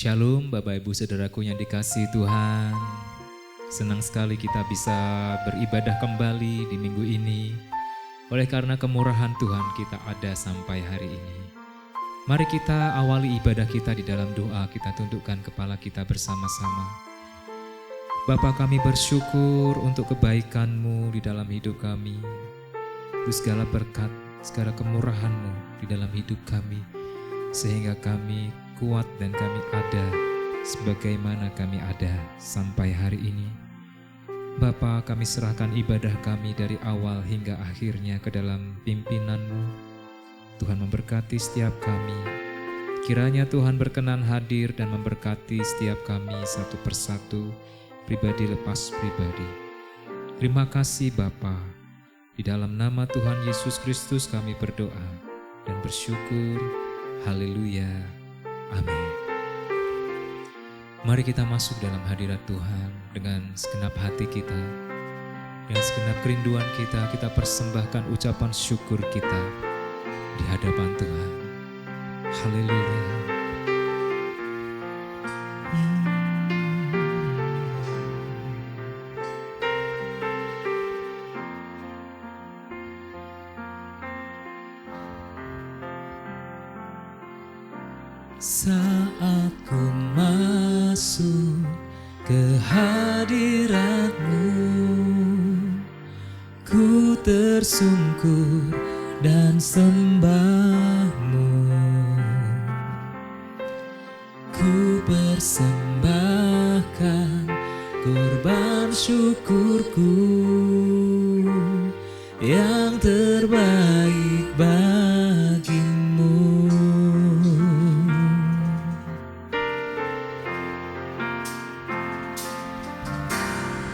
Shalom Bapak Ibu Saudaraku yang dikasihi Tuhan. Senang sekali kita bisa beribadah kembali di minggu ini. Oleh karena kemurahan Tuhan kita ada sampai hari ini. Mari kita awali ibadah kita di dalam doa, kita tundukkan kepala kita bersama-sama. Bapa, kami bersyukur untuk kebaikan-Mu di dalam hidup kami. Untuk segala berkat, segala kemurahan-Mu di dalam hidup kami. Sehingga kami kuat dan kami ada sebagaimana kami ada sampai hari ini. Bapa, kami serahkan ibadah kami dari awal hingga akhirnya ke dalam pimpinan-Mu. Tuhan memberkati setiap kami. Kiranya Tuhan berkenan hadir dan memberkati setiap kami satu persatu, pribadi lepas pribadi. Terima kasih Bapa. Di dalam nama Tuhan Yesus Kristus kami berdoa dan bersyukur. Haleluya. Amin. Mari kita masuk dalam hadirat Tuhan dengan segenap hati kita. Dengan segenap kerinduan kita, kita persembahkan ucapan syukur kita di hadapan Tuhan. Haleluya. Saat ku masuk ke hadirat-Mu, ku tersungkur dan sembah-Mu. Ku persembahkan korban syukurku yang terbaik bagimu.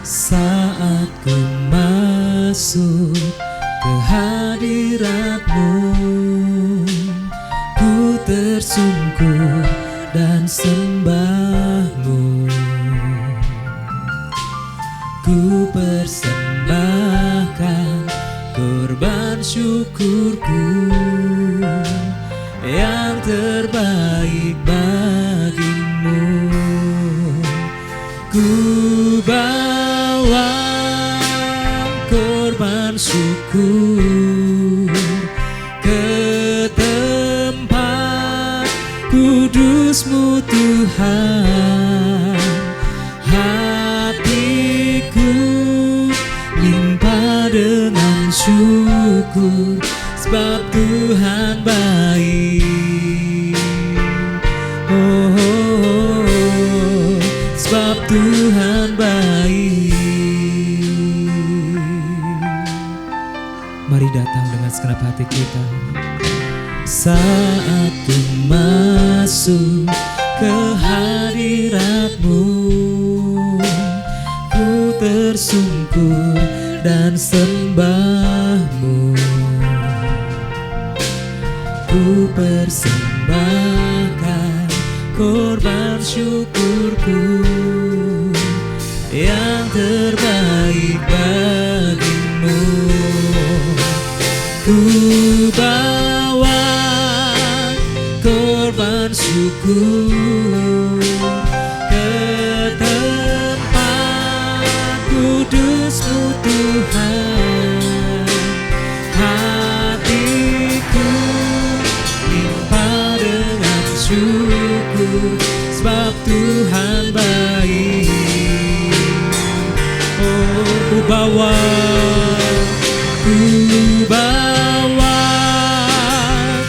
Saat ku masuk ke hadirat-Mu, ku tersungkur dan sembah-Mu. Ku persembahkan korban syukurku yang terbaik bagimu. Ku bawa korban syukur ke tempat kudus-Mu Tuhan. Hatiku limpah dengan syukur sebab Tuhan baik. Sebab Tuhan baik. Mari datang dengan segenap hati kita. saat ku masuk ke hadirat-Mu, ku tersungkur dan sembah-Mu. Ku persembahkan korban syukurku yang terbaik bagimu. Ku bawa korban syukur ke tempat kudus-Mu Tuhan. Hatiku limpah dengan syukur, sebab Tuhan baik. Oh, ku bawa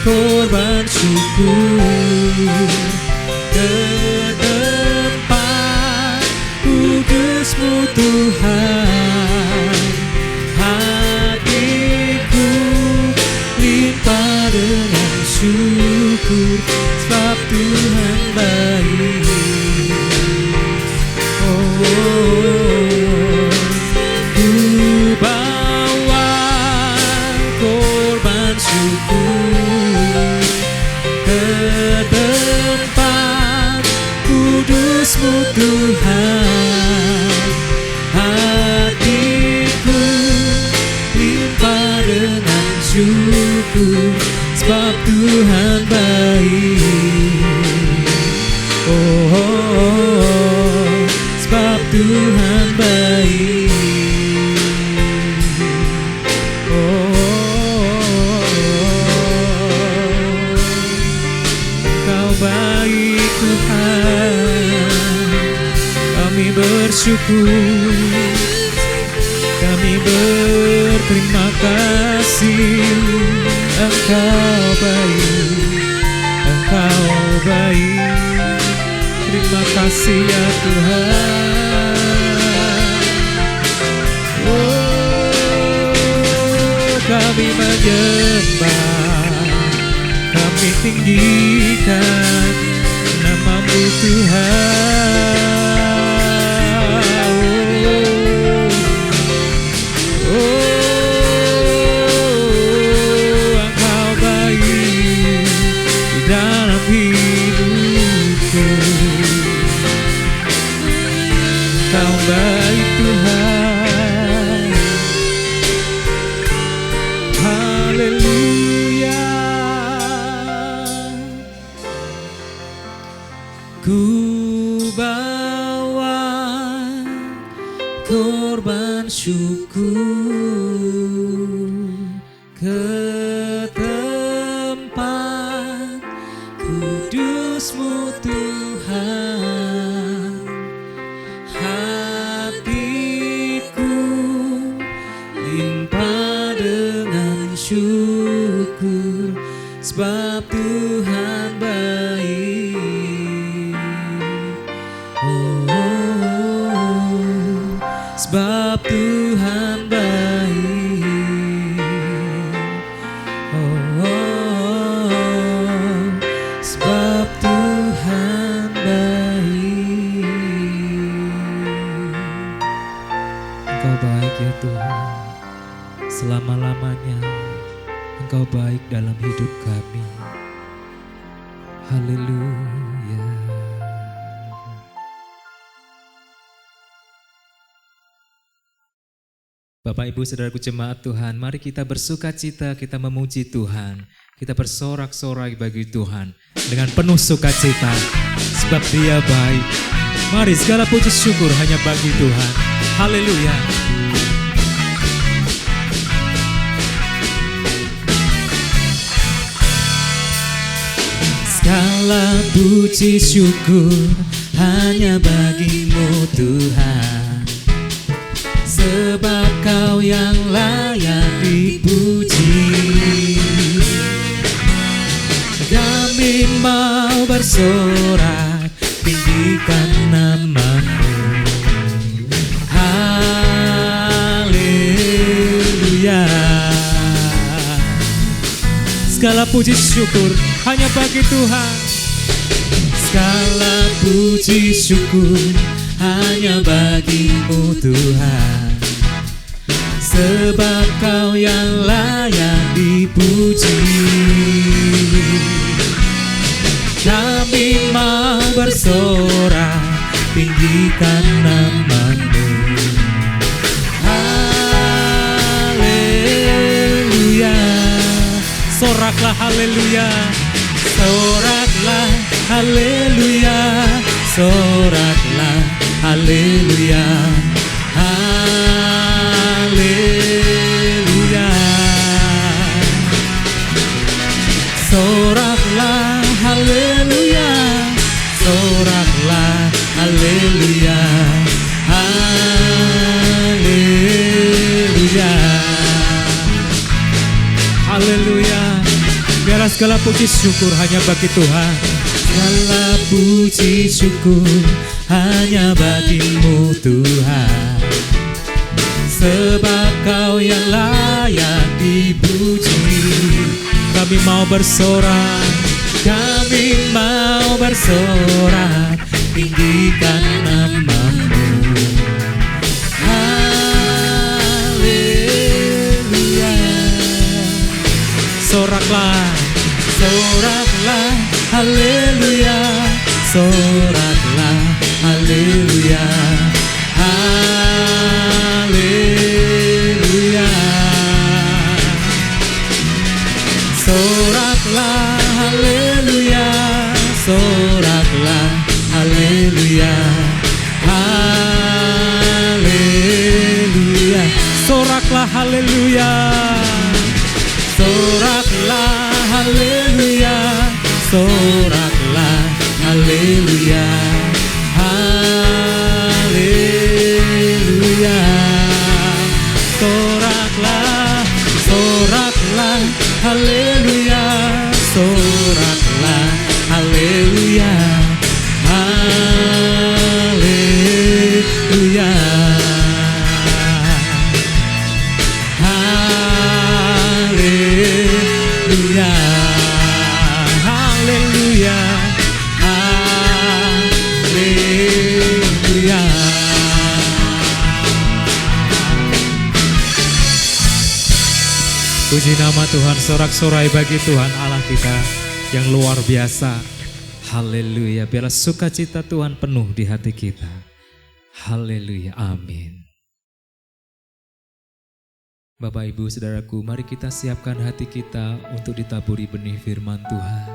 korban syukur ke tempat kudus-Mu Tuhan. Hatiku limpah dengan syukur, sebab Tuhan baik. Oh, ku bawa korban syukur ke tempat kudus-Mu Tuhan. Hatiku limpah dengan syukur, sebab Tuhan baik. Oh, sebab Tuhan baik. Kau baik Tuhan, kami bersyukur, kami berterima kasih. Engkau baik, Engkau baik. Terima kasih ya Tuhan. Oh, kami menyembah, kami tinggikan nama-Mu Tuhan. Engkau baik di dalam hidupku. Engkau baik Tuhan. Haleluya. Ku bawa korban syukur ke tempat kudus-Mu Tuhan. Hatiku limpah dengan syukur, sebab Tuhan baik. Oh, sebab Tuhan baik. Oh, sebab Tuhan baik. Engkau baik ya Tuhan, selama-lamanya Engkau baik dalam hidup kami. Haleluya. Bapak Ibu Saudaraku jemaat Tuhan, mari kita bersuka cita, kita memuji Tuhan. Kita bersorak-sorai bagi Tuhan dengan penuh sukacita, sebab Dia baik. Mari segala puji syukur hanya bagi Tuhan. Haleluya. Segala puji syukur hanya bagi-Mu Tuhan, sebab Kau yang layak dipuji. Kami mau bersorak, tinggikan nama-Mu. Haleluya. segala puji syukur hanya bagi Tuhan. Segala puji syukur hanya bagimu Tuhan, sebab Kau yang layak dipuji. Kami mau bersorak, tinggikan nama-Mu. Haleluya. Soraklah haleluya. Soraklah haleluya. Soraklah haleluya. Haleluya. Soraklah haleluya. Soraklah haleluya. Haleluya. Haleluya. Biarlah segala puji syukur hanya bagi Tuhan. Segala puji syukur hanya bagimu Tuhan, sebab Kau yang layak dipuji. Kami mau bersorak, kami mau bersorak, tinggikan nama-Mu. Haleluya. soraklah, Soraklah haleluya. Soraklah haleluya. Haleluya. Soraklah haleluya. Soraklah haleluya. Haleluya. soraklah haleluya. Soraklah haleluya. Soraklah haleluya. Haleluya. Soraklah, soraklah haleluya. Soraklah haleluya. Haleluya. Haleluya. Haleluya. Haleluya. Puji nama Tuhan, sorak-sorai bagi Tuhan Allah kita yang luar biasa. Haleluya. Biarlah sukacita Tuhan penuh di hati kita. Haleluya. Amin. Bapak, Ibu, Saudaraku, mari kita siapkan hati kita untuk ditaburi benih firman Tuhan.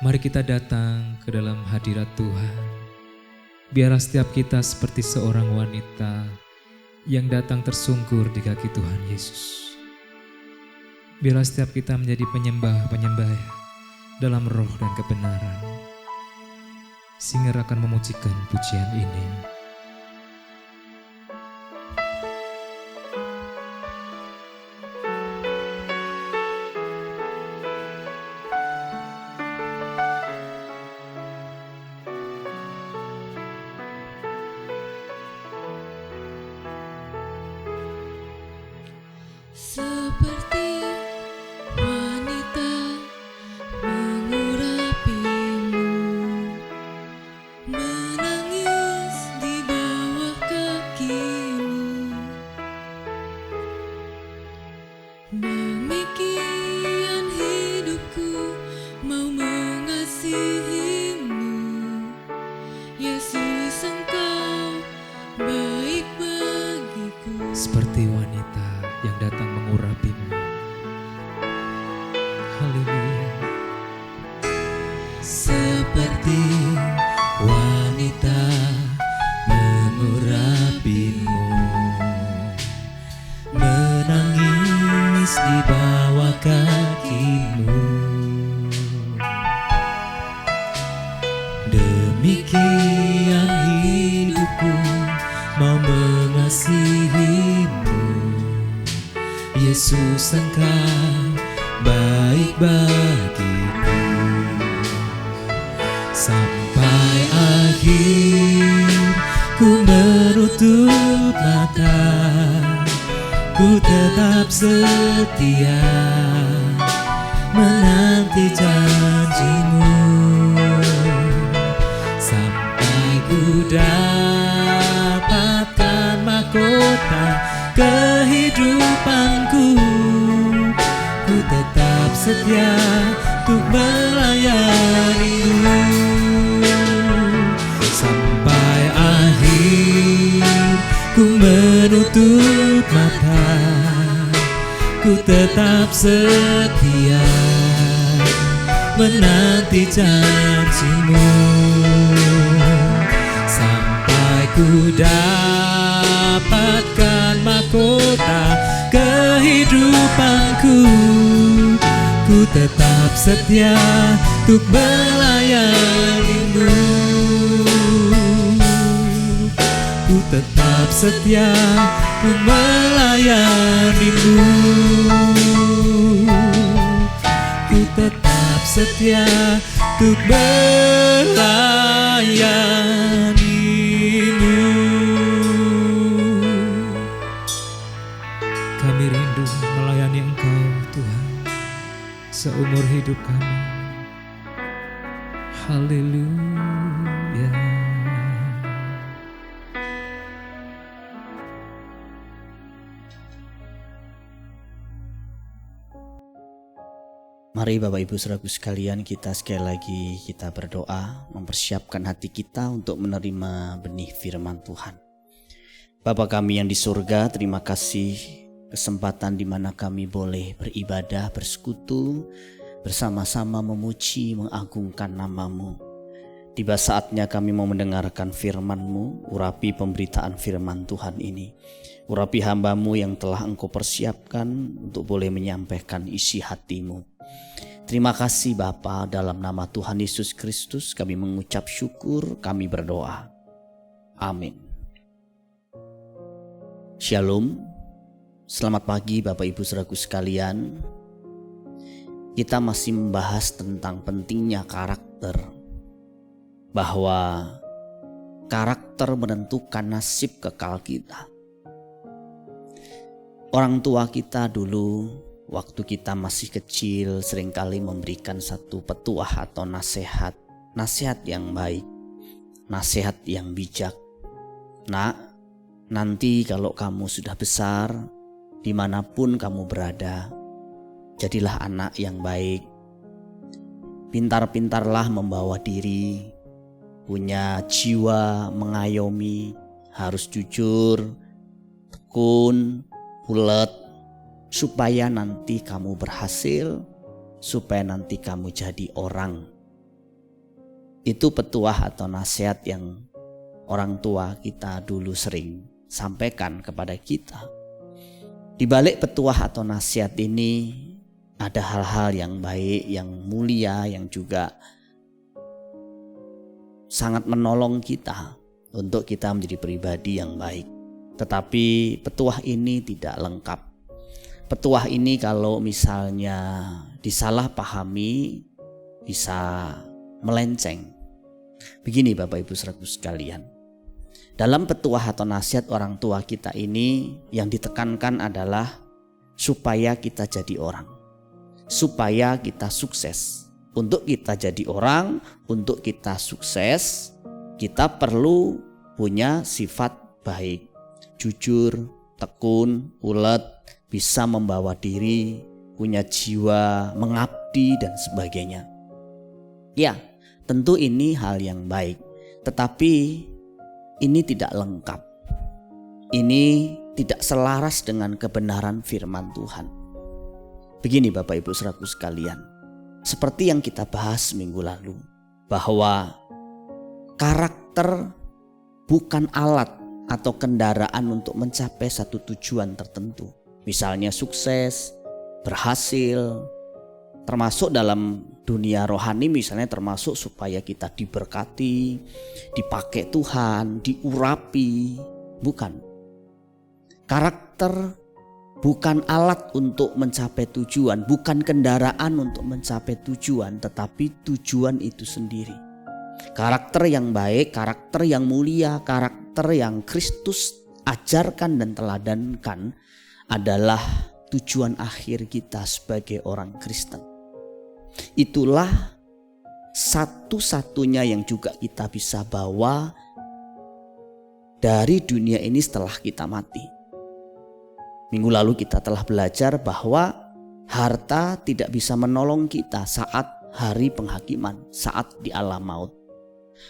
Mari kita datang ke dalam hadirat Tuhan. Biarlah setiap kita seperti seorang wanita yang datang tersungkur di kaki Tuhan Yesus. Biarlah setiap kita menjadi penyembah-penyembah dalam roh dan kebenaran. Singer akan memujikan pujian ini. Seperti wanita mengurapimu, menangis di bawah kakimu. Demikian hidupku mau mengasihimu, Yesus, Engkau baik bagiku. Seperti wanita yang datang mengurapimu. Haleluya. Seperti wanita mengurapimu, menangis di bawah kakimu. Demikian hidupku mau mengasihimu, Yesus, Engkau baik bagiku. Sampai akhir ku menutup mata, ku tetap setia menanti janjimu, sampai ku dapatkan mahkota kehidupanku. Ku tetap setia untuk melayanimu sampai akhir. Ku menutup mata, ku tetap setia menanti janjimu, sampai ku dapatkan mahkota kehidupanku. Ku tetap setia untuk melayanimu. Ku tetap setia untuk melayanimu. Ku tetap setia untuk melayanimu. Kami rindu melayani Engkau Tuhan seumur hidup kami. Haleluya. Mari Bapak Ibu Saudaraku sekalian, kita sekali lagi kita berdoa, mempersiapkan hati kita untuk menerima benih firman Tuhan. Bapa kami yang di surga, terima kasih kesempatan di mana kami boleh beribadah, bersekutu, bersama-sama memuji, mengagungkan nama-Mu. Tiba saatnya kami mau mendengarkan firman-Mu, urapi pemberitaan firman Tuhan ini. Urapi hamba-Mu yang telah Engkau persiapkan untuk boleh menyampaikan isi hati-Mu. Terima kasih Bapa, dalam nama Tuhan Yesus Kristus kami mengucap syukur, kami berdoa. Amin. Shalom. Selamat pagi Bapak Ibu Saudaraku sekalian. Kita masih membahas tentang pentingnya karakter. Bahwa karakter menentukan nasib kekal kita. Orang tua kita dulu waktu kita masih kecil seringkali memberikan satu petuah atau nasihat. Nasihat yang baik, nasihat yang bijak. Nak, nanti kalau kamu sudah besar, dimanapun kamu berada, jadilah anak yang baik. Pintar-pintarlah membawa diri, punya jiwa mengayomi, harus jujur, tekun, ulet, supaya nanti kamu berhasil, supaya nanti kamu jadi orang. Itu petuah atau nasihat yang orang tua kita dulu sering sampaikan kepada kita. Di balik petuah atau nasihat ini ada hal-hal yang baik, yang mulia, yang juga sangat menolong kita untuk kita menjadi pribadi yang baik. Tetapi petuah ini tidak lengkap. Petuah ini kalau misalnya disalahpahami bisa melenceng. Begini Bapak Ibu Saudaraku sekalian. Dalam petuah atau nasihat orang tua kita ini yang ditekankan adalah supaya kita jadi orang. Supaya kita sukses. Untuk kita jadi orang, untuk kita sukses, kita perlu punya sifat baik. Jujur, tekun, ulet, bisa membawa diri, punya jiwa mengabdi dan sebagainya. Ya, tentu ini hal yang baik. Tetapi ini tidak lengkap. Ini tidak selaras dengan kebenaran firman Tuhan. Begini Bapak Ibu Saudaraku sekalian. Seperti yang kita bahas minggu lalu. Bahwa karakter bukan alat atau kendaraan untuk mencapai satu tujuan tertentu. Misalnya sukses, berhasil, termasuk dalam dunia rohani misalnya termasuk supaya kita diberkati, dipakai Tuhan, diurapi. Bukan. Karakter bukan alat untuk mencapai tujuan, bukan kendaraan untuk mencapai tujuan, tetapi tujuan itu sendiri. Karakter yang baik, karakter yang mulia, karakter yang Kristus ajarkan dan teladankan adalah tujuan akhir kita sebagai orang Kristen. itulah satu-satunya yang juga kita bisa bawa dari dunia ini setelah kita mati. Minggu lalu kita telah belajar bahwa harta tidak bisa menolong kita saat hari penghakiman, saat di alam maut.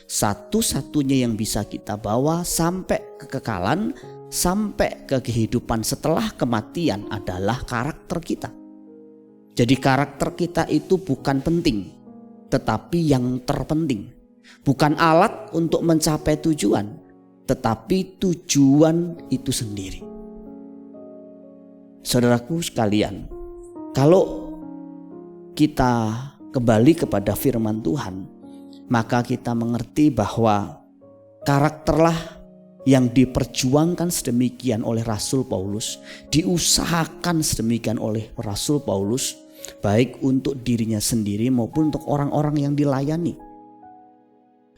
Satu-satunya yang bisa kita bawa sampai kekekalan, sampai ke kehidupan setelah kematian adalah karakter kita. Jadi karakter kita itu bukan penting, tetapi yang terpenting. Bukan alat untuk mencapai tujuan, tetapi tujuan itu sendiri. Saudaraku sekalian, kalau kita kembali kepada firman Tuhan, maka kita mengerti bahwa karakterlah yang diperjuangkan sedemikian oleh Rasul Paulus, diusahakan sedemikian oleh Rasul Paulus, baik untuk dirinya sendiri maupun untuk orang-orang yang dilayani.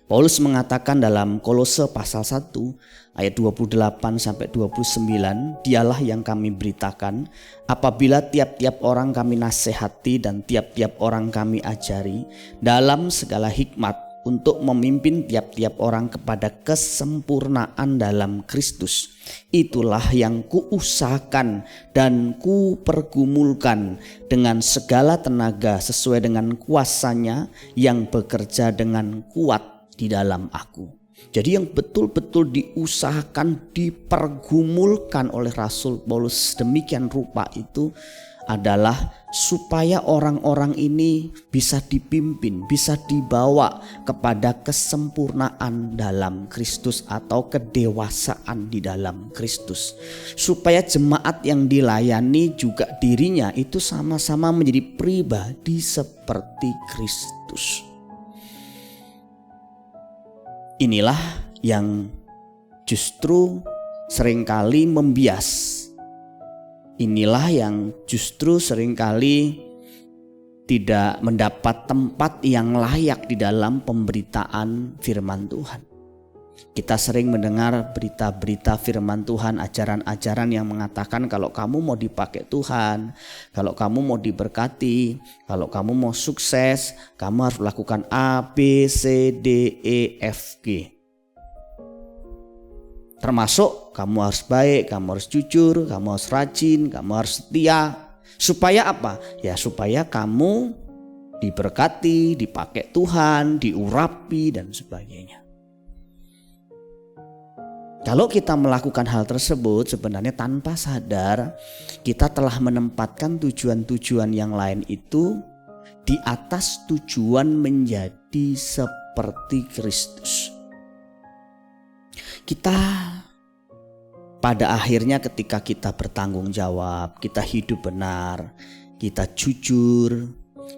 Paulus mengatakan dalam Kolose pasal 1 ayat 28 sampai 29, dialah yang kami beritakan apabila tiap-tiap orang kami nasihati dan tiap-tiap orang kami ajari dalam segala hikmat untuk memimpin tiap-tiap orang kepada kesempurnaan dalam Kristus. Itulah yang kuusahakan dan kupergumulkan dengan segala tenaga sesuai dengan kuasanya yang bekerja dengan kuat di dalam aku. Jadi yang betul-betul diusahakan, dipergumulkan oleh Rasul Paulus demikian rupa itu adalah supaya orang-orang ini bisa dipimpin, bisa dibawa kepada kesempurnaan dalam Kristus atau kedewasaan di dalam Kristus. Supaya jemaat yang dilayani juga dirinya itu sama-sama menjadi pribadi seperti Kristus. Inilah yang justru seringkali membias. Inilah yang justru seringkali tidak mendapat tempat yang layak di dalam pemberitaan firman Tuhan. Kita sering mendengar berita-berita firman Tuhan, ajaran-ajaran yang mengatakan kalau kamu mau dipakai Tuhan, kalau kamu mau diberkati, kalau kamu mau sukses, kamu harus lakukan A, B, C, D, E, F, G. Termasuk kamu harus baik, kamu harus jujur, kamu harus rajin, kamu harus setia. Supaya apa? Ya supaya kamu diberkati, dipakai Tuhan, diurapi dan sebagainya. Kalau kita melakukan hal tersebut sebenarnya tanpa sadar kita telah menempatkan tujuan-tujuan yang lain itu di atas tujuan menjadi seperti Kristus. Kita pada akhirnya ketika kita bertanggung jawab, kita hidup benar, kita jujur,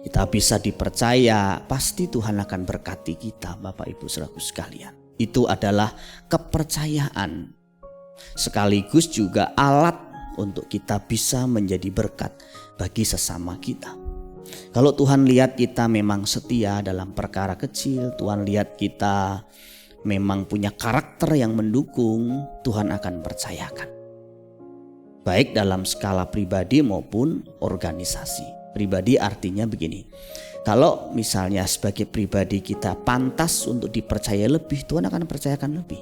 kita bisa dipercaya, pasti Tuhan akan berkati kita, Bapak Ibu Saudaraku sekalian. Itu adalah kepercayaan, sekaligus juga alat untuk kita bisa menjadi berkat bagi sesama kita. Kalau Tuhan lihat kita memang setia dalam perkara kecil, Tuhan lihat kita memang punya karakter yang mendukung, Tuhan akan percayakan. Baik dalam skala pribadi maupun organisasi. Pribadi artinya begini, kalau misalnya sebagai pribadi kita pantas untuk dipercaya lebih, Tuhan akan percayakan lebih.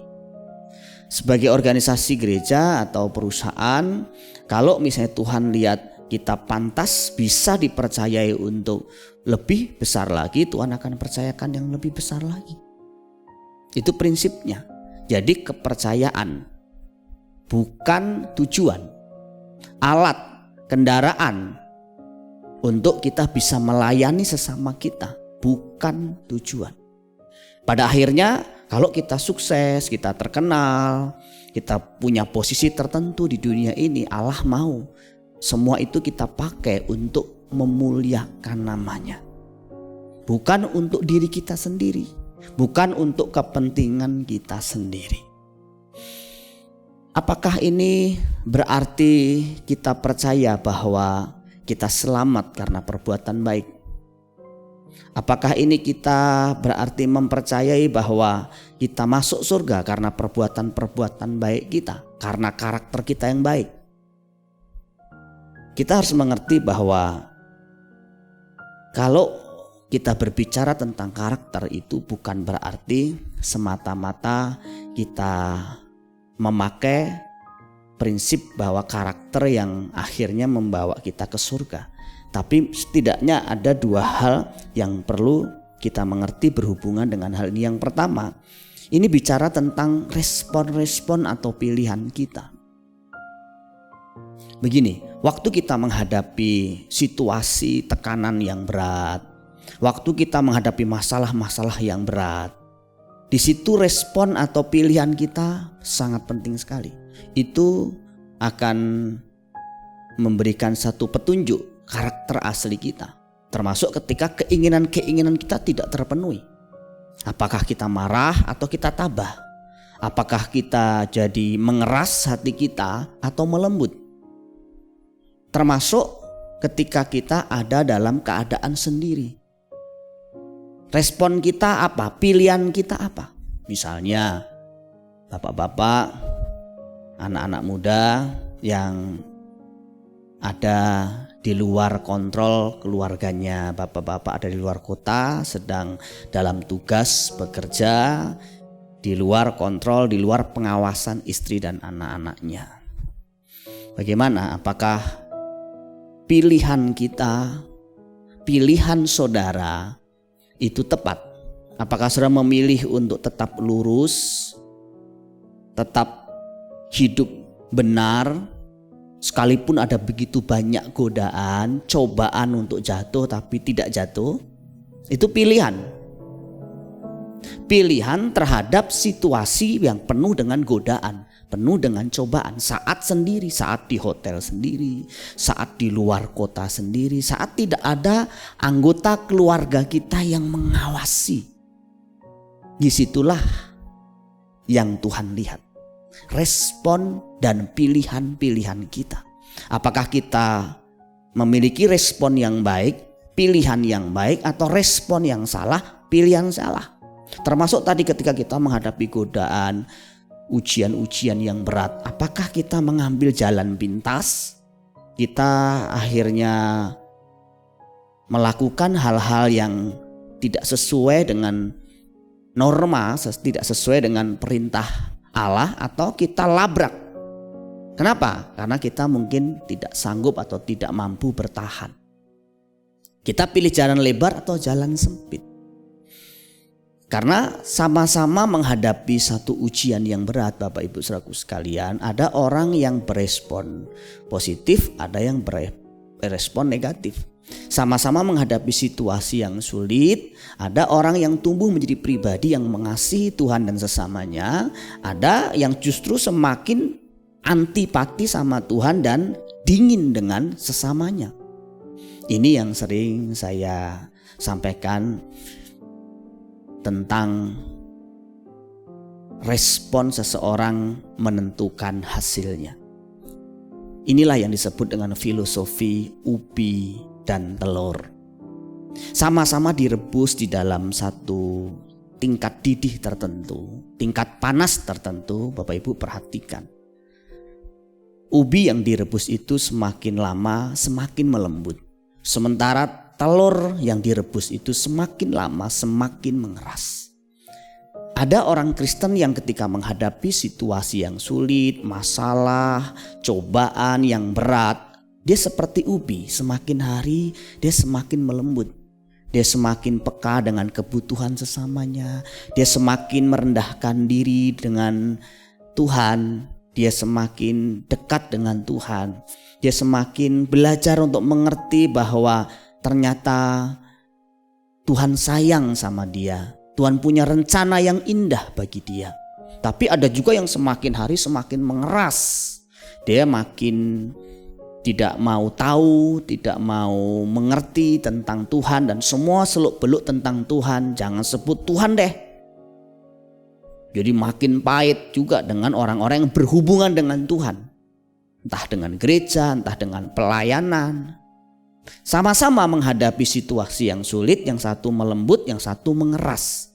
Sebagai organisasi gereja atau perusahaan, kalau misalnya Tuhan lihat kita pantas bisa dipercayai untuk lebih besar lagi, Tuhan akan percayakan yang lebih besar lagi. Itu prinsipnya. Jadi kepercayaan bukan tujuan, alat, kendaraan untuk kita bisa melayani sesama kita, bukan tujuan. Pada akhirnya kalau kita sukses, kita terkenal, kita punya posisi tertentu di dunia ini, Allah mau semua itu kita pakai untuk memuliakan namanya. Bukan untuk diri kita sendiri, bukan untuk kepentingan kita sendiri. Apakah ini berarti kita percaya bahwa kita selamat karena perbuatan baik? Apakah ini kita berarti mempercayai bahwa kita masuk surga karena perbuatan-perbuatan baik kita, karena karakter kita yang baik? Kita harus mengerti bahwa kalau kita berbicara tentang karakter itu bukan berarti semata-mata kita memakai prinsip bahwa karakter yang akhirnya membawa kita ke surga. Tapi setidaknya ada dua hal yang perlu kita mengerti berhubungan dengan hal ini. Yang pertama, ini bicara tentang respon-respon atau pilihan kita. Begini, waktu kita menghadapi situasi tekanan yang berat, waktu kita menghadapi masalah-masalah yang berat, di situ respon atau pilihan kita sangat penting sekali. Itu akan memberikan satu petunjuk karakter asli kita, termasuk ketika keinginan-keinginan kita tidak terpenuhi. Apakah kita marah atau kita tabah? Apakah kita jadi mengeras hati kita atau melembut? Termasuk ketika kita ada dalam keadaan sendiri. Respon kita apa? Pilihan kita apa? Misalnya bapak-bapak, anak-anak muda yang ada di luar kontrol keluarganya, bapak-bapak ada di luar kota sedang dalam tugas bekerja, di luar kontrol, di luar pengawasan istri dan anak-anaknya. Bagaimana? Apakah pilihan kita, pilihan saudara itu tepat? Apakah saudara memilih untuk tetap lurus, tetap hidup benar, sekalipun ada begitu banyak godaan, cobaan untuk jatuh tapi tidak jatuh? Itu pilihan. Pilihan terhadap situasi yang penuh dengan godaan, penuh dengan cobaan. Saat sendiri, saat di hotel sendiri, saat di luar kota sendiri, saat tidak ada anggota keluarga kita yang mengawasi. Disitulah yang Tuhan lihat. Respon dan pilihan-pilihan kita. Apakah kita memiliki respon yang baik, pilihan yang baik, atau respon yang salah, pilihan salah. Termasuk tadi ketika kita menghadapi godaan, ujian-ujian yang berat, apakah kita mengambil jalan pintas? Kita akhirnya melakukan hal-hal yang tidak sesuai dengan norma, tidak sesuai dengan perintah Allah, atau kita labrak. Kenapa? Karena kita mungkin tidak sanggup atau tidak mampu bertahan. Kita pilih jalan lebar atau jalan sempit. Karena sama-sama menghadapi satu ujian yang berat, Bapak Ibu Saudaraku sekalian, ada orang yang berespon positif, ada yang berespon negatif. Sama-sama menghadapi situasi yang sulit, ada orang yang tumbuh menjadi pribadi yang mengasihi Tuhan dan sesamanya, ada yang justru semakin antipati sama Tuhan dan dingin dengan sesamanya. Ini yang sering saya sampaikan tentang respon seseorang menentukan hasilnya. Inilah yang disebut dengan filosofi ubi dan telur. Sama-sama direbus di dalam satu tingkat didih tertentu, tingkat panas tertentu. Bapak Ibu perhatikan, ubi yang direbus itu semakin lama semakin melembut, sementara telur yang direbus itu semakin lama semakin mengeras. Ada orang Kristen yang ketika menghadapi situasi yang sulit, masalah, cobaan yang berat, dia seperti ubi, semakin hari dia semakin melembut. Dia semakin peka dengan kebutuhan sesamanya. Dia semakin merendahkan diri dengan Tuhan. Dia semakin dekat dengan Tuhan. Dia semakin belajar untuk mengerti bahwa ternyata Tuhan sayang sama dia. Tuhan punya rencana yang indah bagi dia. Tapi ada juga yang semakin hari semakin mengeras. Dia makin tidak mau tahu, tidak mau mengerti tentang Tuhan, dan semua seluk-beluk tentang Tuhan jangan sebut Tuhan deh. Jadi makin pahit juga dengan orang-orang yang berhubungan dengan Tuhan. Entah dengan gereja, entah dengan pelayanan. Sama-sama menghadapi situasi yang sulit, yang satu melembut, yang satu mengeras.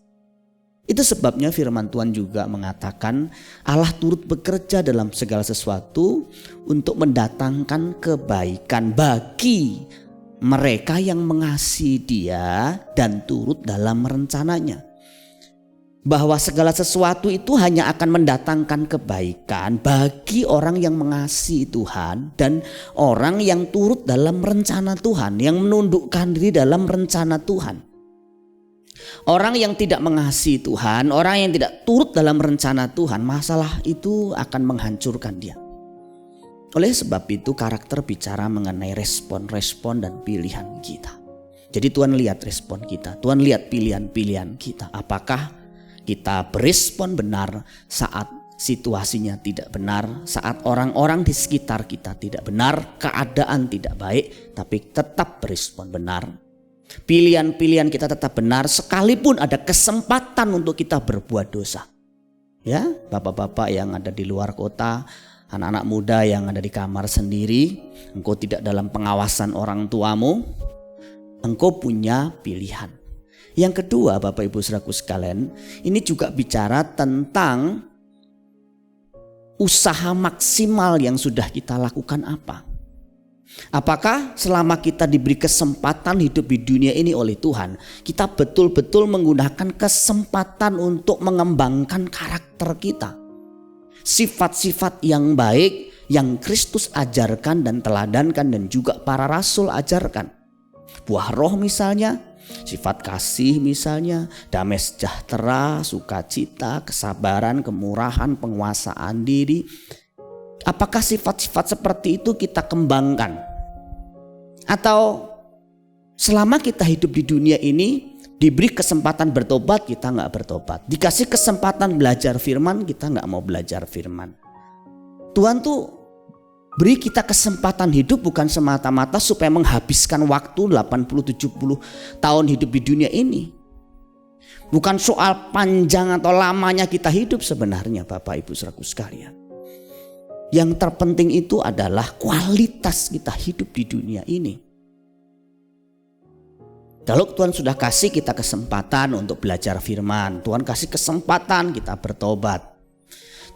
Itu sebabnya firman Tuhan juga mengatakan Allah turut bekerja dalam segala sesuatu untuk mendatangkan kebaikan bagi mereka yang mengasihi Dia dan turut dalam rencananya. Bahwa segala sesuatu itu hanya akan mendatangkan kebaikan bagi orang yang mengasihi Tuhan dan orang yang turut dalam rencana Tuhan, yang menundukkan diri dalam rencana Tuhan. Orang yang tidak mengasihi Tuhan, orang yang tidak turut dalam rencana Tuhan, masalah itu akan menghancurkan dia. Oleh sebab itu karakter bicara mengenai respon-respon dan pilihan kita. Jadi Tuhan lihat respon kita, Tuhan lihat pilihan-pilihan kita. Apakah kita berespon benar saat situasinya tidak benar, saat orang-orang di sekitar kita tidak benar, keadaan tidak baik, tapi tetap berespon benar. Pilihan-pilihan kita tetap benar sekalipun ada kesempatan untuk kita berbuat dosa. Ya, bapak-bapak yang ada di luar kota, anak-anak muda yang ada di kamar sendiri, engkau tidak dalam pengawasan orang tuamu, engkau punya pilihan. Yang kedua, Bapak Ibu Saudaraku sekalian, ini juga bicara tentang usaha maksimal yang sudah kita lakukan apa. Apakah selama kita diberi kesempatan hidup di dunia ini oleh Tuhan, kita betul-betul menggunakan kesempatan untuk mengembangkan karakter kita. Sifat-sifat yang baik yang Kristus ajarkan dan teladankan dan juga para rasul ajarkan. Buah roh misalnya, sifat kasih misalnya, damai sejahtera, sukacita, kesabaran, kemurahan, penguasaan diri. Apakah sifat-sifat seperti itu kita kembangkan? Atau selama kita hidup di dunia ini diberi kesempatan bertobat, kita nggak bertobat. Dikasih kesempatan belajar firman, kita nggak mau belajar firman. Tuhan tuh beri kita kesempatan hidup bukan semata-mata supaya menghabiskan waktu 80-70 tahun hidup di dunia ini. Bukan soal panjang atau lamanya kita hidup sebenarnya, Bapak Ibu Saudaraku sekalian. Yang terpenting itu adalah kualitas kita hidup di dunia ini. Kalau Tuhan sudah kasih kita kesempatan untuk belajar firman, Tuhan kasih kesempatan kita bertobat,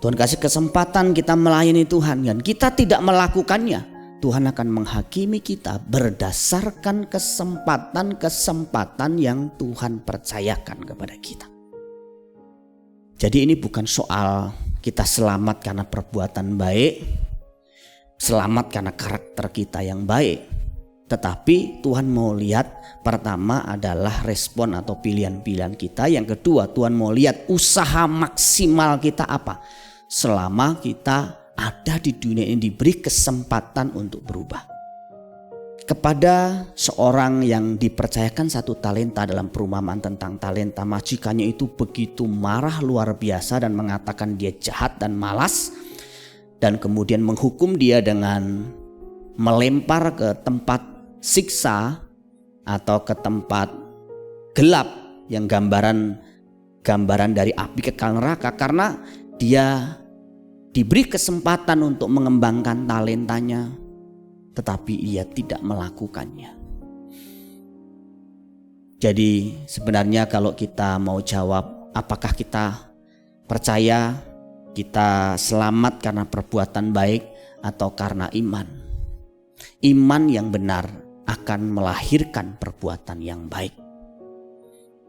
Tuhan kasih kesempatan kita melayani Tuhan, dan kita tidak melakukannya, Tuhan akan menghakimi kita berdasarkan kesempatan-kesempatan yang Tuhan percayakan kepada kita. Jadi ini bukan soal kita selamat karena perbuatan baik, selamat karena karakter kita yang baik. Tetapi Tuhan mau lihat pertama adalah respon atau pilihan-pilihan kita. Yang kedua, Tuhan mau lihat usaha maksimal kita apa. Selama kita ada di dunia ini diberi kesempatan untuk berubah. Kepada seorang yang dipercayakan satu talenta dalam perumpamaan tentang talenta, majikannya itu begitu marah luar biasa dan mengatakan dia jahat dan malas. Dan kemudian menghukum dia dengan melempar ke tempat siksa atau ke tempat gelap yang gambaran dari api kekal neraka, karena dia diberi kesempatan untuk mengembangkan talentanya tetapi ia tidak melakukannya. Jadi sebenarnya kalau kita mau jawab apakah kita percaya kita selamat karena perbuatan baik atau karena iman, iman yang benar akan melahirkan perbuatan yang baik.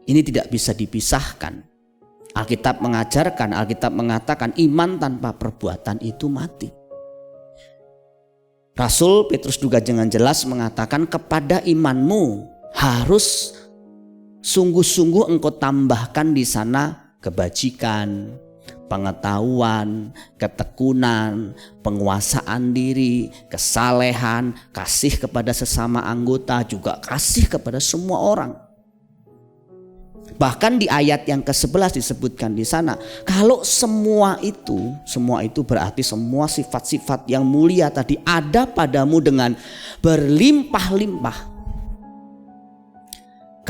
Ini tidak bisa dipisahkan. Alkitab mengajarkan, Alkitab mengatakan iman tanpa perbuatan itu mati. Rasul Petrus juga dengan jelas mengatakan kepada imanmu harus sungguh-sungguh engkau tambahkan di sana kebajikan, pengetahuan, ketekunan, penguasaan diri, kesalehan, kasih kepada sesama anggota, juga kasih kepada semua orang. Bahkan di ayat yang ke-11 disebutkan di sana, kalau semua itu berarti semua sifat-sifat yang mulia tadi ada padamu dengan berlimpah-limpah.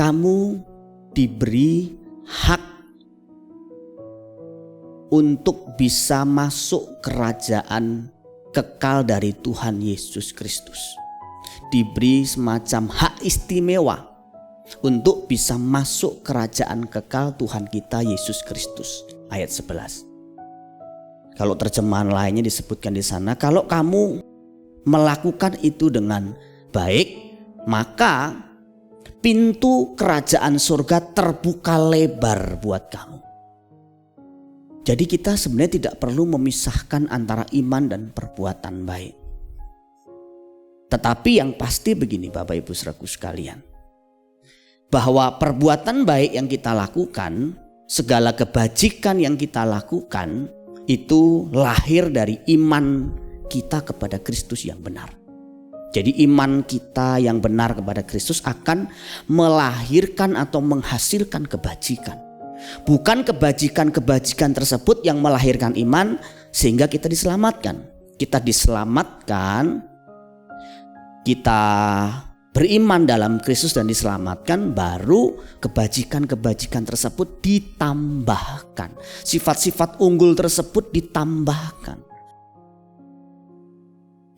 Kamu diberi hak untuk bisa masuk kerajaan kekal dari Tuhan Yesus Kristus. Diberi semacam hak istimewa untuk bisa masuk kerajaan kekal Tuhan kita Yesus Kristus. Ayat 11. Kalau terjemahan lainnya disebutkan di sana, kalau kamu melakukan itu dengan baik, maka pintu kerajaan surga terbuka lebar buat kamu. Jadi kita sebenarnya tidak perlu memisahkan antara iman dan perbuatan baik. Tetapi yang pasti begini Bapak Ibu Saudaraku sekalian, bahwa perbuatan baik yang kita lakukan, segala kebajikan yang kita lakukan, itu lahir dari iman kita kepada Kristus yang benar. Jadi iman kita yang benar kepada Kristus akan melahirkan atau menghasilkan kebajikan. Bukan kebajikan-kebajikan tersebut yang melahirkan iman sehingga kita diselamatkan. Kita diselamatkan, kita beriman dalam Kristus dan diselamatkan, baru kebajikan-kebajikan tersebut ditambahkan. Sifat-sifat unggul tersebut ditambahkan.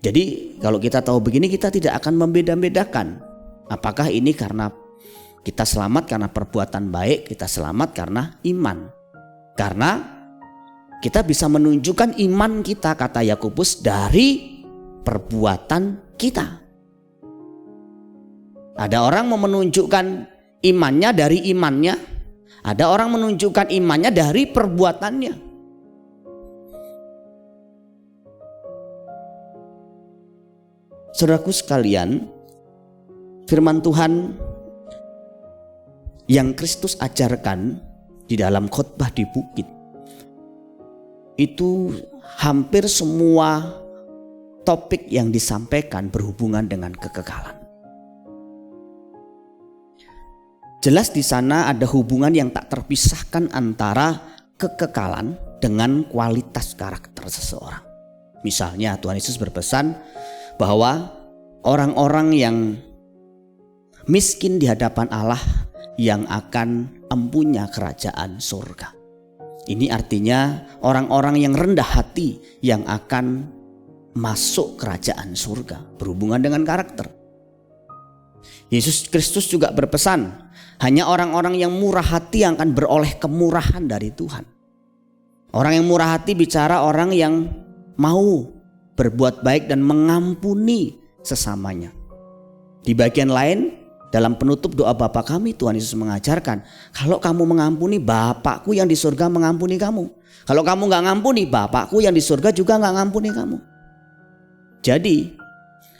Jadi kalau kita tahu begini, kita tidak akan membeda-bedakan. Apakah ini karena kita selamat karena perbuatan baik, kita selamat karena iman. Karena kita bisa menunjukkan iman kita, kata Yakobus, dari perbuatan kita. Ada orang mau menunjukkan imannya dari imannya, ada orang menunjukkan imannya dari perbuatannya. Saudaraku sekalian, firman Tuhan yang Kristus ajarkan di dalam khotbah di bukit, itu hampir semua topik yang disampaikan berhubungan dengan kekekalan. Jelas di sana ada hubungan yang tak terpisahkan antara kekekalan dengan kualitas karakter seseorang. Misalnya Tuhan Yesus berpesan bahwa orang-orang yang miskin di hadapan Allah yang akan empunya kerajaan surga. Ini artinya orang-orang yang rendah hati yang akan masuk kerajaan surga, berhubungan dengan karakter. Yesus Kristus juga berpesan, hanya orang-orang yang murah hati yang akan beroleh kemurahan dari Tuhan. Orang yang murah hati bicara orang yang mau berbuat baik dan mengampuni sesamanya. Di bagian lain, dalam penutup doa Bapa kami, Tuhan Yesus mengajarkan, kalau kamu mengampuni, Bapakku yang di surga mengampuni kamu. Kalau kamu gak ngampuni, Bapakku yang di surga juga gak ngampuni kamu. Jadi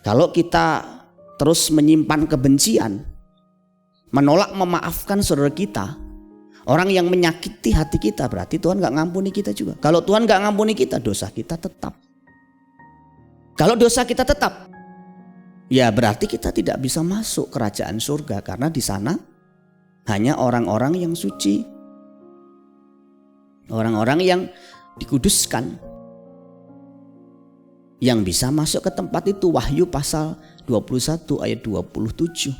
kalau kita terus menyimpan kebencian, menolak memaafkan saudara kita, orang yang menyakiti hati kita, berarti Tuhan gak ngampuni kita juga. Kalau Tuhan gak ngampuni kita, dosa kita tetap. Kalau dosa kita tetap, ya berarti kita tidak bisa masuk kerajaan surga, karena di sana hanya orang-orang yang suci, orang-orang yang dikuduskan yang bisa masuk ke tempat itu. Wahyu pasal 21 ayat 27.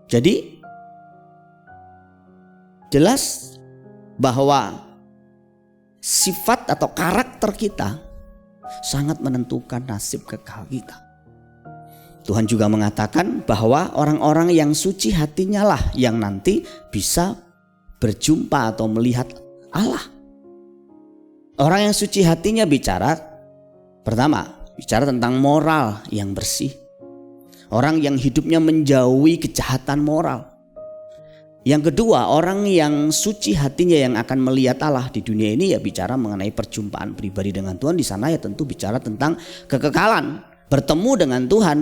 Jadi jelas bahwa sifat atau karakter kita sangat menentukan nasib kekal kita. Tuhan juga mengatakan bahwa orang-orang yang suci hatinya lah yang nanti bisa berjumpa atau melihat Allah. Orang yang suci hatinya bicara, pertama, bicara tentang moral yang bersih. Orang yang hidupnya menjauhi kejahatan moral. Yang kedua, orang yang suci hatinya yang akan melihat Allah di dunia ini, ya bicara mengenai perjumpaan pribadi dengan Tuhan. Di sana ya tentu bicara tentang kekekalan, bertemu dengan Tuhan,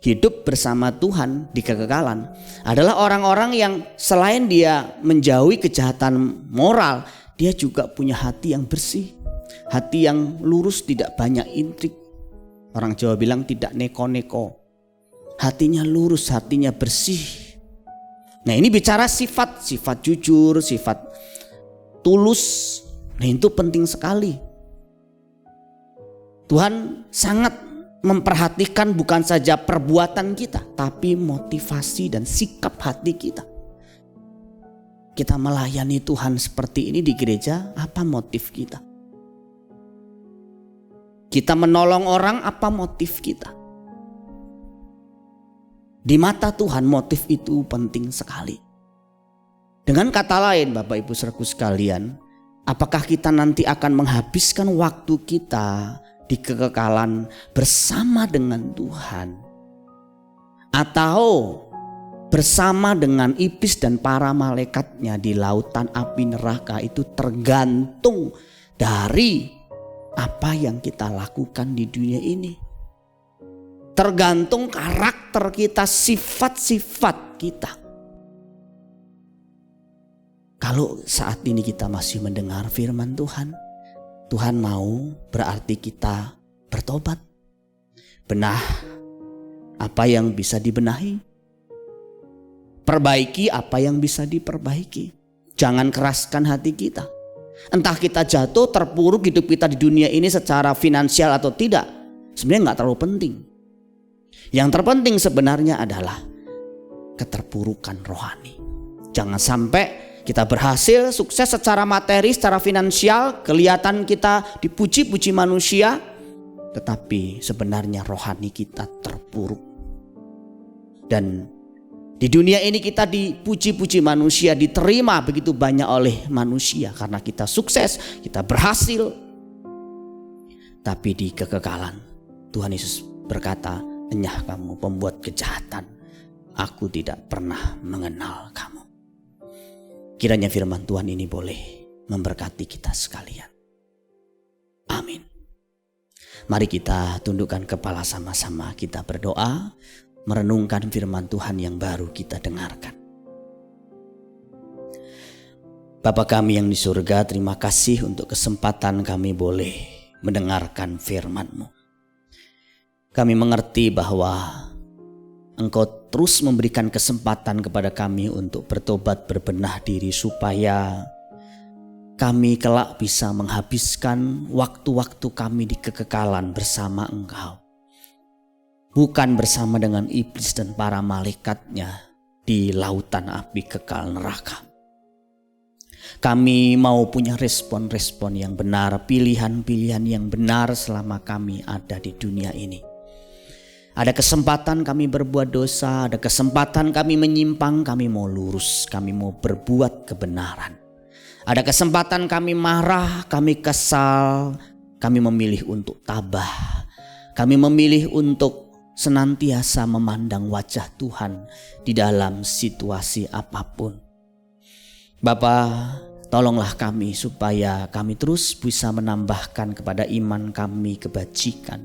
hidup bersama Tuhan di kekekalan. Adalah orang-orang yang selain dia menjauhi kejahatan moral, dia juga punya hati yang bersih, hati yang lurus, tidak banyak intrik. Orang Jawa bilang tidak neko-neko. Hatinya lurus, hatinya bersih. Nah ini bicara sifat jujur, sifat tulus. Nah itu penting sekali. Tuhan sangat memperhatikan bukan saja perbuatan kita, tapi motivasi dan sikap hati kita. Kita melayani Tuhan seperti ini di gereja, apa motif kita? Kita menolong orang, apa motif kita? Di mata Tuhan motif itu penting sekali. Dengan kata lain Bapak Ibu Saudaraku sekalian, apakah kita nanti akan menghabiskan waktu kita di kekekalan bersama dengan Tuhan, atau bersama dengan iblis dan para malaikatnya di lautan api neraka, itu tergantung dari apa yang kita lakukan di dunia ini. Tergantung karakter kita, sifat-sifat kita. Kalau saat ini kita masih mendengar firman Tuhan, Tuhan mau berarti kita bertobat. Benah apa yang bisa dibenahi. Perbaiki apa yang bisa diperbaiki. Jangan keraskan hati kita. Entah kita jatuh, terpuruk hidup kita di dunia ini secara finansial atau tidak, sebenarnya gak terlalu penting. Yang terpenting sebenarnya adalah keterpurukan rohani. Jangan sampai kita berhasil, sukses secara materi, secara finansial, kelihatan kita dipuji-puji manusia, tetapi sebenarnya rohani kita terpuruk. Dan di dunia ini kita dipuji-puji manusia, diterima begitu banyak oleh manusia karena kita sukses, kita berhasil. Tapi di kekekalan Tuhan Yesus berkata, "Enyah kamu pembuat kejahatan, aku tidak pernah mengenal kamu." Kiranya firman Tuhan ini boleh memberkati kita sekalian. Amin. Mari kita tundukkan kepala sama-sama, kita berdoa, merenungkan firman Tuhan yang baru kita dengarkan. Bapa kami yang di surga, terima kasih untuk kesempatan kami boleh mendengarkan firman-Mu. Kami mengerti bahwa Engkau terus memberikan kesempatan kepada kami untuk bertobat, berbenah diri, supaya kami kelak bisa menghabiskan waktu-waktu kami di kekekalan bersama Engkau. Bukan bersama dengan iblis dan para malaikatnya di lautan api kekal neraka. Kami mau punya respon-respon yang benar, pilihan-pilihan yang benar selama kami ada di dunia ini. Ada kesempatan kami berbuat dosa, ada kesempatan kami menyimpang, kami mau lurus, kami mau berbuat kebenaran. Ada kesempatan kami marah, kami kesal, kami memilih untuk tabah. Kami memilih untuk senantiasa memandang wajah Tuhan di dalam situasi apapun. Bapa, tolonglah kami supaya kami terus bisa menambahkan kepada iman kami kebajikan,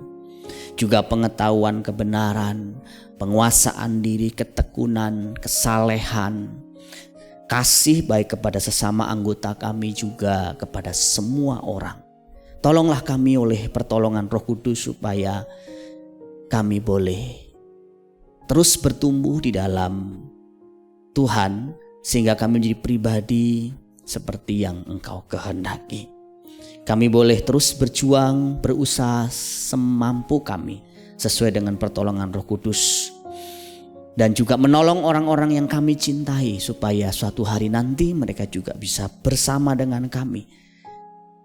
juga pengetahuan kebenaran, penguasaan diri, ketekunan, kesalehan, kasih baik kepada sesama anggota kami juga kepada semua orang. Tolonglah kami oleh pertolongan Roh Kudus supaya kami boleh terus bertumbuh di dalam Tuhan, sehingga kami menjadi pribadi seperti yang Engkau kehendaki. Kami boleh terus berjuang, berusaha semampu kami sesuai dengan pertolongan Roh Kudus, dan juga menolong orang-orang yang kami cintai supaya suatu hari nanti mereka juga bisa bersama dengan kami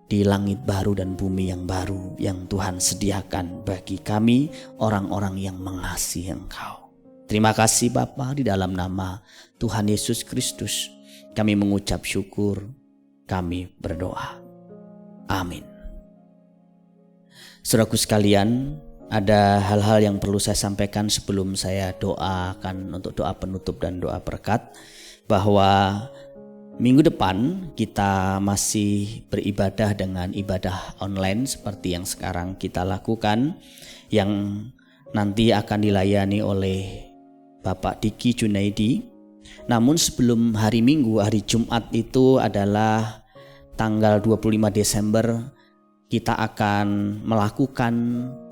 di langit baru dan bumi yang baru yang Tuhan sediakan bagi kami, orang-orang yang mengasihi Engkau. Terima kasih Bapa, di dalam nama Tuhan Yesus Kristus kami mengucap syukur, kami berdoa. Amin. Saudaraku sekalian, ada hal-hal yang perlu saya sampaikan sebelum saya doakan untuk doa penutup dan doa berkat, bahwa minggu depan kita masih beribadah dengan ibadah online seperti yang sekarang kita lakukan, yang nanti akan dilayani oleh Bapak Diki Junaidi. Namun sebelum hari Minggu, hari Jumat itu adalah tanggal 25 Desember, kita akan melakukan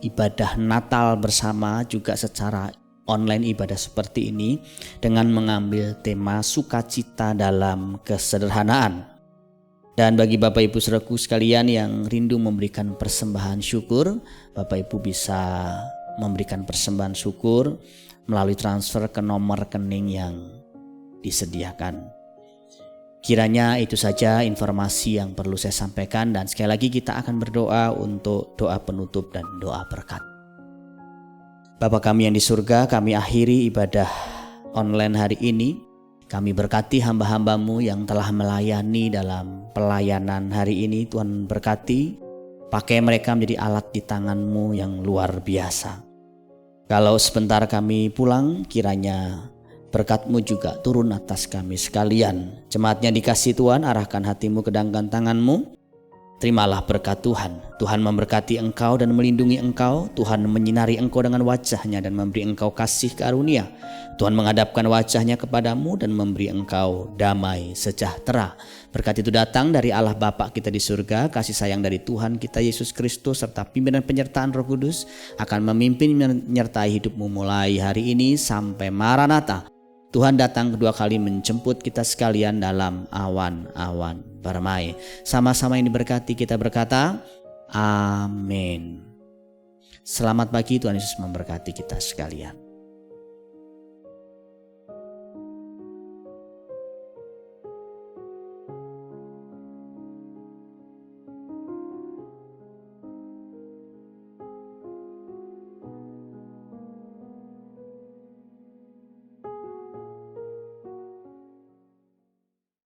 ibadah Natal bersama juga secara online ibadah seperti ini dengan mengambil tema sukacita dalam kesederhanaan. Dan bagi Bapak Ibu saudaraku sekalian yang rindu memberikan persembahan syukur, Bapak Ibu bisa memberikan persembahan syukur melalui transfer ke nomor rekening yang disediakan. Kiranya itu saja informasi yang perlu saya sampaikan, dan sekali lagi kita akan berdoa untuk doa penutup dan doa berkat. Bapa kami yang di surga, kami akhiri ibadah online hari ini. Kami berkati hamba-hamba-Mu yang telah melayani dalam pelayanan hari ini. Tuhan berkati, pakai mereka menjadi alat di tangan-Mu yang luar biasa. Kalau sebentar kami pulang, kiranya berkat-Mu juga turun atas kami sekalian. Jemaatnya dikasih Tuhan, arahkan hatimu ke dangkan tangan-Mu. Terimalah berkat Tuhan. Tuhan memberkati engkau dan melindungi engkau. Tuhan menyinari engkau dengan wajah-Nya dan memberi engkau kasih karunia. Tuhan menghadapkan wajah-Nya kepadamu dan memberi engkau damai sejahtera. Berkat itu datang dari Allah Bapa kita di surga, kasih sayang dari Tuhan kita Yesus Kristus, serta pimpinan penyertaan Roh Kudus akan memimpin menyertai hidupmu mulai hari ini sampai Maranatha. Tuhan datang kedua kali menjemput kita sekalian dalam awan-awan permai. Sama-sama yang diberkati kita berkata, amin. Selamat pagi, Tuhan Yesus memberkati kita sekalian.